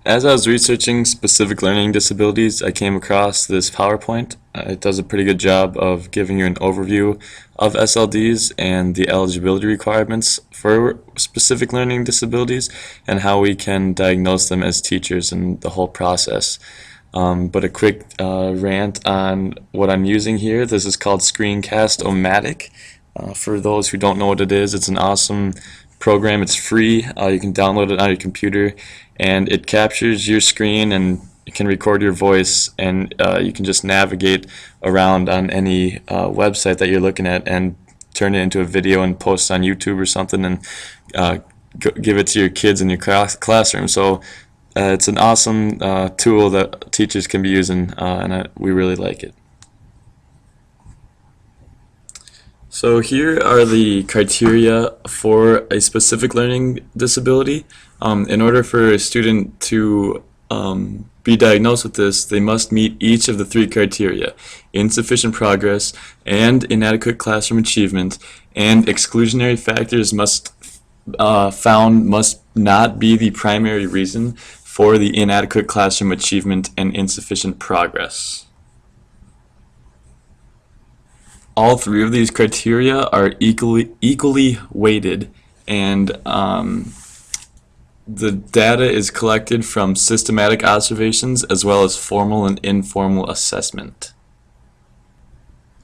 As I was researching specific learning disabilities, I came across this PowerPoint. It does a pretty good job of giving you an overview of SLDs and the eligibility requirements for specific learning disabilities and how we can diagnose them as teachers and the whole process. But a quick rant on what I'm using here. This is called Screencast-O-Matic. For those who don't know what it is, it's an awesome program. It's free. You can download it on your computer, and it captures your screen and it can record your voice, and you can just navigate around on any website that you're looking at and turn it into a video and post on YouTube or something, and give it to your kids in your classroom. So it's an awesome tool that teachers can be using, and we really like it. So here are the criteria for a specific learning disability. In order for a student to be diagnosed with this, they must meet each of the three criteria: insufficient progress and inadequate classroom achievement, and exclusionary factors must not be the primary reason for the inadequate classroom achievement and insufficient progress. All three of these criteria are equally weighted, and the data is collected from systematic observations as well as formal and informal assessment.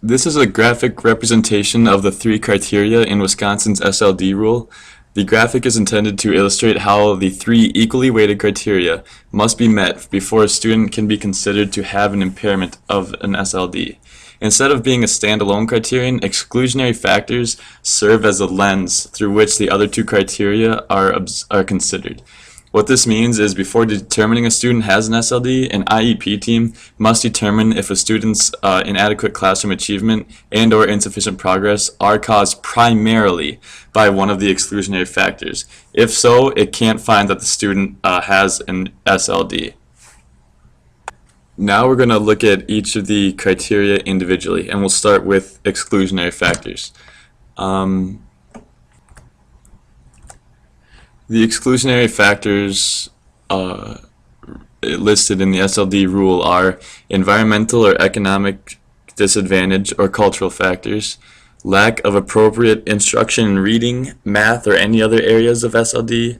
This is a graphic representation of the three criteria in Wisconsin's SLD rule. The graphic is intended to illustrate how the three equally weighted criteria must be met before a student can be considered to have an impairment of an SLD. Instead of being a standalone criterion, exclusionary factors serve as a lens through which the other two criteria are considered. What this means is, before determining a student has an SLD, an IEP team must determine if a student's inadequate classroom achievement and/or insufficient progress are caused primarily by one of the exclusionary factors. If so, it can't find that the student has an SLD. Now we're going to look at each of the criteria individually, and we'll start with exclusionary factors. The exclusionary factors listed in the SLD rule are environmental or economic disadvantage or cultural factors, lack of appropriate instruction in reading, math, or any other areas of SLD,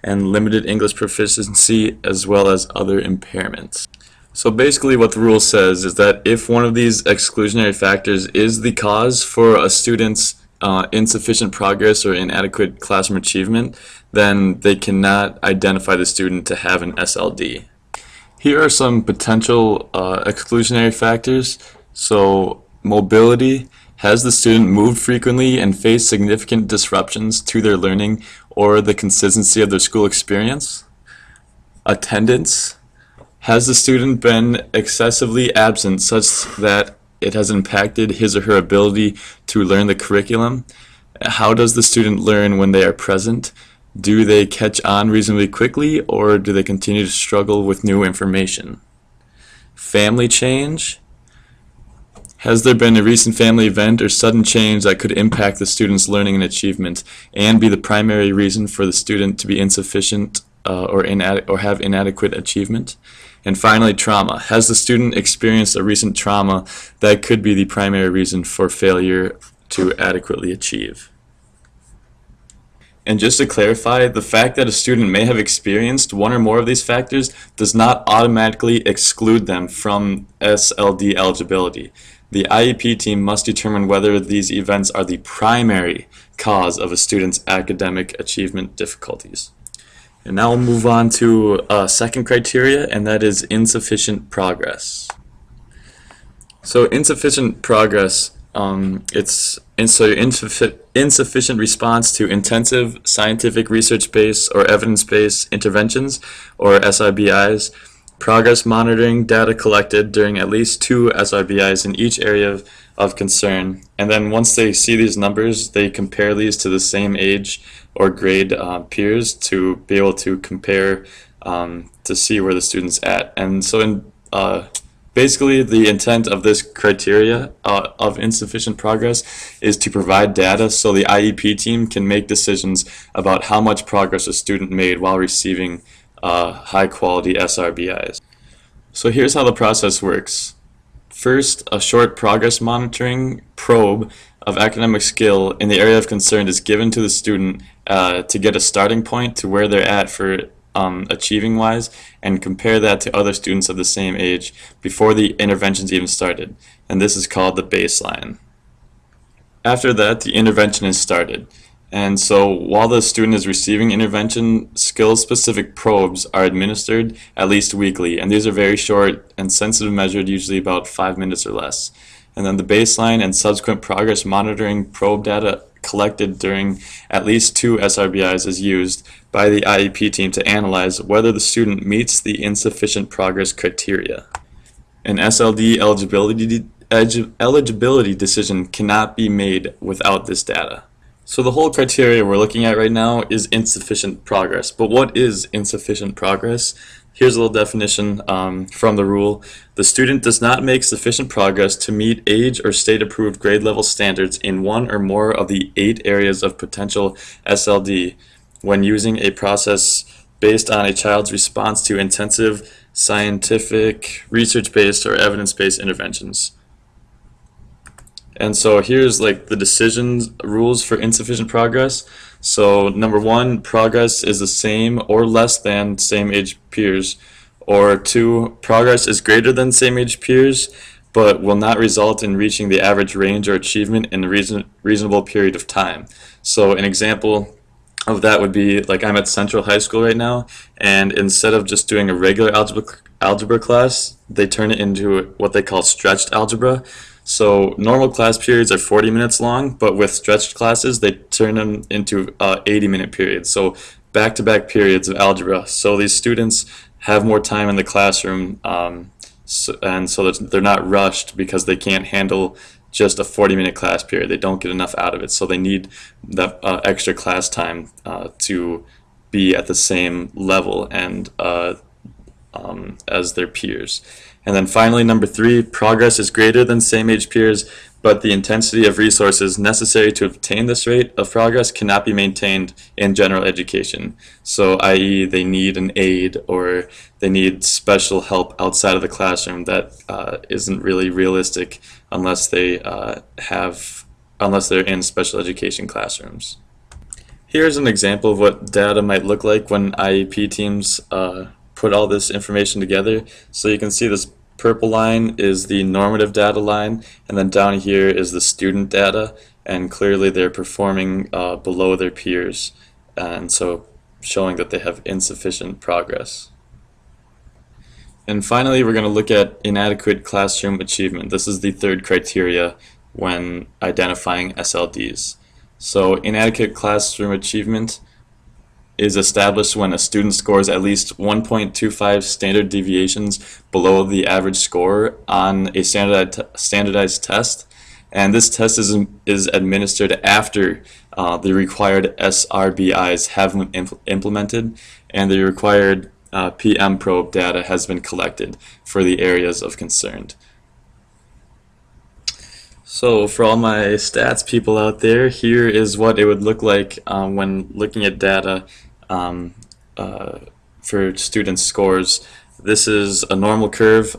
and limited English proficiency, as well as other impairments. So basically what the rule says is that if one of these exclusionary factors is the cause for a student's insufficient progress or inadequate classroom achievement, then they cannot identify the student to have an SLD. Here are some potential exclusionary factors. So mobility. Has the student moved frequently and faced significant disruptions to their learning or the consistency of their school experience? Attendance. Has the student been excessively absent such that it has impacted his or her ability to learn the curriculum? How does the student learn when they are present? Do they catch on reasonably quickly, or do they continue to struggle with new information? Family change. Has there been a recent family event or sudden change that could impact the student's learning and achievement and be the primary reason for the student to be insufficient or have inadequate achievement? And finally, trauma. Has the student experienced a recent trauma that could be the primary reason for failure to adequately achieve? And just to clarify, the fact that a student may have experienced one or more of these factors does not automatically exclude them from SLD eligibility. The IEP team must determine whether these events are the primary cause of a student's academic achievement difficulties. And now we'll move on to second criteria, and that is insufficient progress. So insufficient progress, it's insufficient response to intensive scientific research-based or evidence-based interventions, or SRBIs, progress monitoring data collected during at least 2 SRBIs in each area of concern, and then once they see these numbers, they compare these to the same age or grade peers to be able to compare to see where the student's at. And so basically the intent of this criteria of insufficient progress is to provide data so the IEP team can make decisions about how much progress a student made while receiving high quality SRBIs. So here's how the process works. First, a short progress monitoring probe of academic skill in the area of concern is given to the student to get a starting point to where they're at for achieving wise, and compare that to other students of the same age before the interventions even started. And this is called the baseline. After that, the intervention is started. And so while the student is receiving intervention, skill-specific probes are administered at least weekly. And these are very short and sensitive, measured usually about 5 minutes or less. And then the baseline and subsequent progress monitoring probe data collected during at least 2 SRBIs is used by the IEP team to analyze whether the student meets the insufficient progress criteria. An SLD eligibility decision cannot be made without this data. So the whole criteria we're looking at right now is insufficient progress. But what is insufficient progress? Here's a little definition from the rule. The student does not make sufficient progress to meet age or state-approved grade level standards in one or more of the 8 areas of potential SLD when using a process based on a child's response to intensive, scientific, research-based, or evidence-based interventions. And so here's like the decisions rules for insufficient progress. So number 1, progress is the same or less than same age peers. Or 2, progress is greater than same age peers, but will not result in reaching the average range or achievement in a reasonable period of time. So an example of that would be, like, I'm at Central High School right now, and instead of just doing a regular algebra class, they turn it into what they call stretched algebra. So normal class periods are 40 minutes long, but with stretched classes, they turn them into 80-minute periods. So back-to-back periods of algebra. So these students have more time in the classroom, and so that they're not rushed because they can't handle just a 40-minute class period. They don't get enough out of it, so they need that extra class time to be at the same level and as their peers. And then finally, number 3, progress is greater than same age peers, but the intensity of resources necessary to obtain this rate of progress cannot be maintained in general education. So i.e. they need an aid or they need special help outside of the classroom that isn't really realistic unless they're in special education classrooms. Here's an example of what data might look like when IEP teams put all this information together. So you can see this purple line is the normative data line, and then down here is the student data, and clearly they're performing below their peers, and so showing that they have insufficient progress. And finally, we're going to look at inadequate classroom achievement. This is the 3rd criteria when identifying SLDs. So inadequate classroom achievement is established when a student scores at least 1.25 standard deviations below the average score on a standardized test, and this test is administered after the required SRBIs have been implemented and the required PM probe data has been collected for the areas of concern. So for all my stats people out there, here is what it would look like when looking at data for students' scores. This is a normal curve,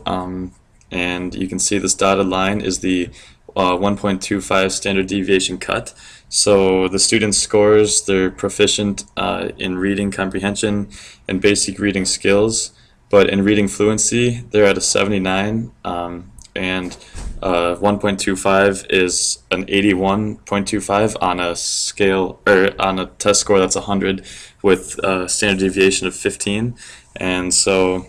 and you can see this dotted line is the 1.25 standard deviation cut. So the students' scores, they're proficient in reading comprehension and basic reading skills, but in reading fluency, they're at a 79, and 1.25 is an 81.25 on a scale, or on a test score that's 100 with a standard deviation of 15. And so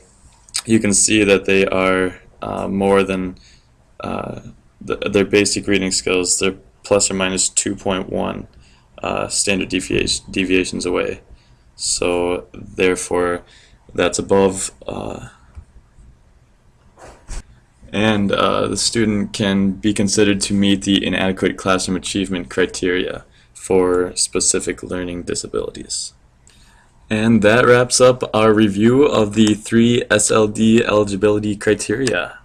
you can see that they are more than their basic reading skills. They're plus or minus 2.1 standard deviations away. So therefore, that's above. And the student can be considered to meet the inadequate classroom achievement criteria for specific learning disabilities. And that wraps up our review of the 3 SLD eligibility criteria.